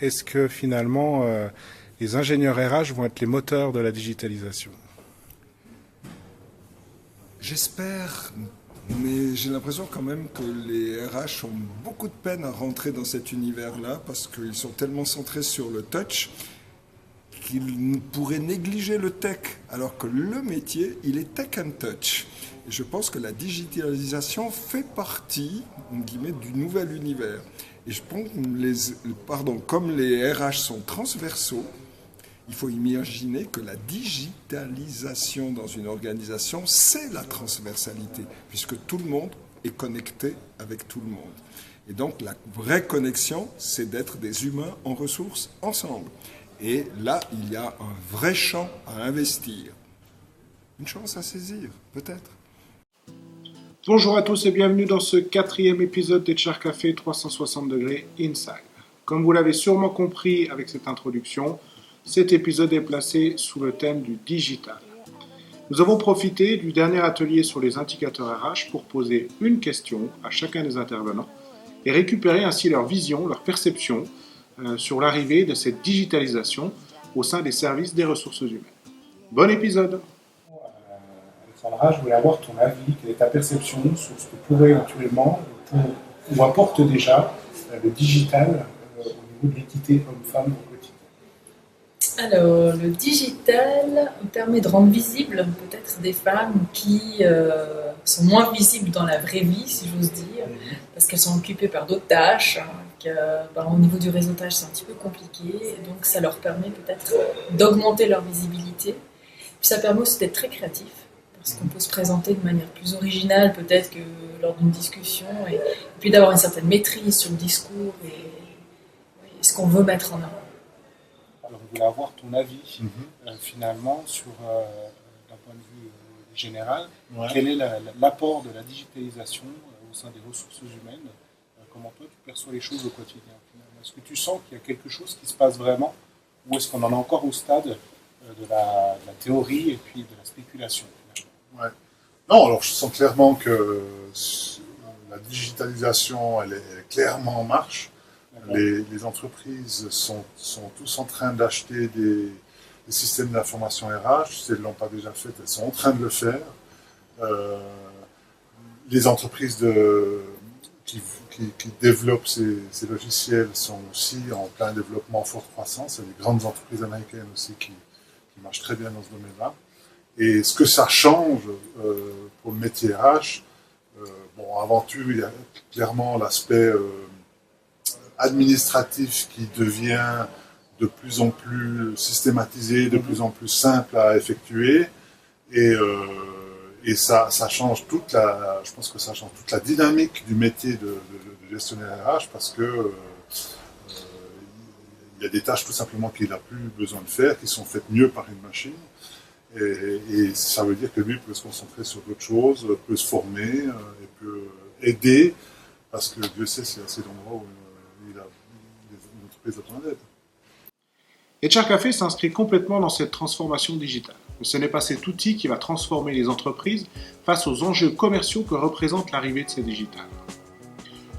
est-ce que finalement les ingénieurs RH vont être les moteurs de la digitalisation? J'espère, mais j'ai l'impression quand même que les RH ont beaucoup de peine à rentrer dans cet univers-là parce qu'ils sont tellement centrés sur le touch qu'ils pourraient négliger le tech, alors que le métier, il est tech and touch. Et je pense que la digitalisation fait partie, en guillemets, du nouvel univers. Et je pense que comme les RH sont transversaux, il faut imaginer que la digitalisation dans une organisation, c'est la transversalité, puisque tout le monde est connecté avec tout le monde. Et donc la vraie connexion, c'est d'être des humains en ressources ensemble. Et là, il y a un vrai champ à investir. Une chance à saisir, peut-être. Bonjour à tous et bienvenue dans ce 4e épisode d'HR Café 360 degrés Inside. Comme vous l'avez sûrement compris avec cette introduction, cet épisode est placé sous le thème du digital. Nous avons profité du dernier atelier sur les indicateurs RH pour poser une question à chacun des intervenants et récupérer ainsi leur vision, leur perception sur l'arrivée de cette digitalisation au sein des services des ressources humaines. Bon épisode! Alexandra, je voulais avoir ton avis, quelle est ta perception sur ce que pourrait éventuellement ou apporte déjà le digital au niveau de l'équité homme-femme au quotidien. Alors, le digital permet de rendre visibles peut-être des femmes qui sont moins visibles dans la vraie vie, si j'ose dire, parce qu'elles sont occupées par d'autres tâches, au niveau du réseautage c'est un petit peu compliqué, et donc ça leur permet peut-être d'augmenter leur visibilité. Puis ça permet aussi d'être très créatif, parce qu'on peut se présenter de manière plus originale peut-être que lors d'une discussion, et puis d'avoir une certaine maîtrise sur le discours et ce qu'on veut mettre en avant. Alors, je voulais avoir ton avis, finalement, sur, d'un point de vue général, quel est l'apport de la digitalisation au sein des ressources humaines? Comment toi, tu perçois les choses au quotidien, finalement? Est-ce que tu sens qu'il y a quelque chose qui se passe vraiment, ou est-ce qu'on en est encore au stade de la théorie et puis de la spéculation, finalement? Ouais. Non, alors je sens clairement que la digitalisation, elle est clairement en marche. Les entreprises sont tous en train d'acheter des systèmes d'information RH. Si elles ne l'ont pas déjà fait, elles sont en train de le faire. Les entreprises qui développent ces logiciels sont aussi en plein développement, forte croissance. Il y a des grandes entreprises américaines aussi qui marchent très bien dans ce domaine-là. Et ce que ça change pour le métier RH, avant tout, il y a clairement l'aspect administratif qui devient de plus en plus systématisé, de plus en plus simple à effectuer, et ça change je pense que ça change toute la dynamique du métier de gestionnaire RH, parce que il y a des tâches tout simplement qu'il n'a plus besoin de faire, qui sont faites mieux par une machine, et ça veut dire que lui peut se concentrer sur d'autres choses, peut se former, et peut aider, parce que Dieu sait s'il y a assez d'endroits où l'entreprise a besoin d'aide. HR Café s'inscrit complètement dans cette transformation digitale. Ce n'est pas cet outil qui va transformer les entreprises face aux enjeux commerciaux que représente l'arrivée de ces digitales.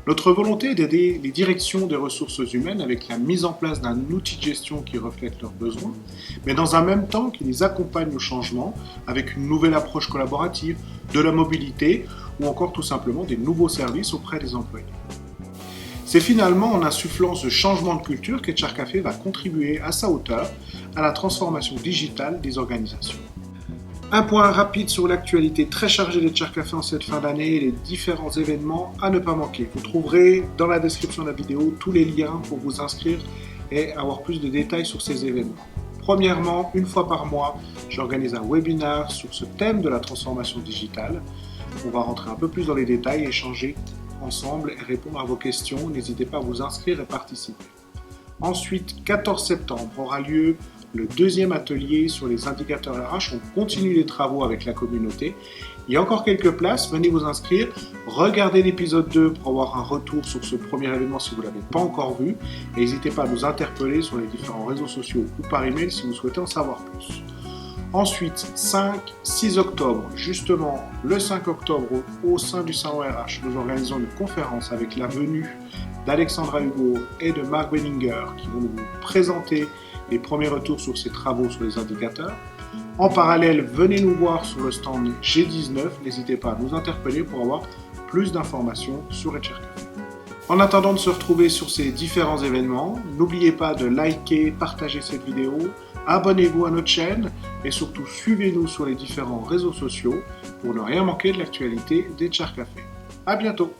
Notre volonté est d'aider les directions des ressources humaines avec la mise en place d'un outil de gestion qui reflète leurs besoins, mais dans un même temps qui les accompagne au changement avec une nouvelle approche collaborative, de la mobilité ou encore tout simplement des nouveaux services auprès des employés. C'est finalement en insufflant ce changement de culture qu'HR Café va contribuer à sa hauteur à la transformation digitale des organisations. Un point rapide sur l'actualité très chargée d'HR Café en cette fin d'année et les différents événements à ne pas manquer. Vous trouverez dans la description de la vidéo tous les liens pour vous inscrire et avoir plus de détails sur ces événements. Premièrement, une fois par mois, j'organise un webinaire sur ce thème de la transformation digitale. On va rentrer un peu plus dans les détails, échanger ensemble et répondre à vos questions. N'hésitez pas à vous inscrire et participer. Ensuite, 14 septembre aura lieu le 2e atelier sur les indicateurs RH. On continue les travaux avec la communauté. Il y a encore quelques places, venez vous inscrire. Regardez l'épisode 2 pour avoir un retour sur ce premier événement si vous ne l'avez pas encore vu. Et n'hésitez pas à nous interpeller sur les différents réseaux sociaux ou par email si vous souhaitez en savoir plus. Ensuite, 5-6 octobre, justement le 5 octobre, au sein du salon RH, nous organisons une conférence avec la venue d'Alexandra Hugo et de Marc Benninger qui vont nous présenter les premiers retours sur ces travaux sur les indicateurs. En parallèle, venez nous voir sur le stand G19, n'hésitez pas à nous interpeller pour avoir plus d'informations sur EdChairCafé. En attendant de se retrouver sur ces différents événements, n'oubliez pas de liker, partager cette vidéo, abonnez-vous à notre chaîne et surtout suivez-nous sur les différents réseaux sociaux pour ne rien manquer de l'actualité d'EdChairCafé. À bientôt!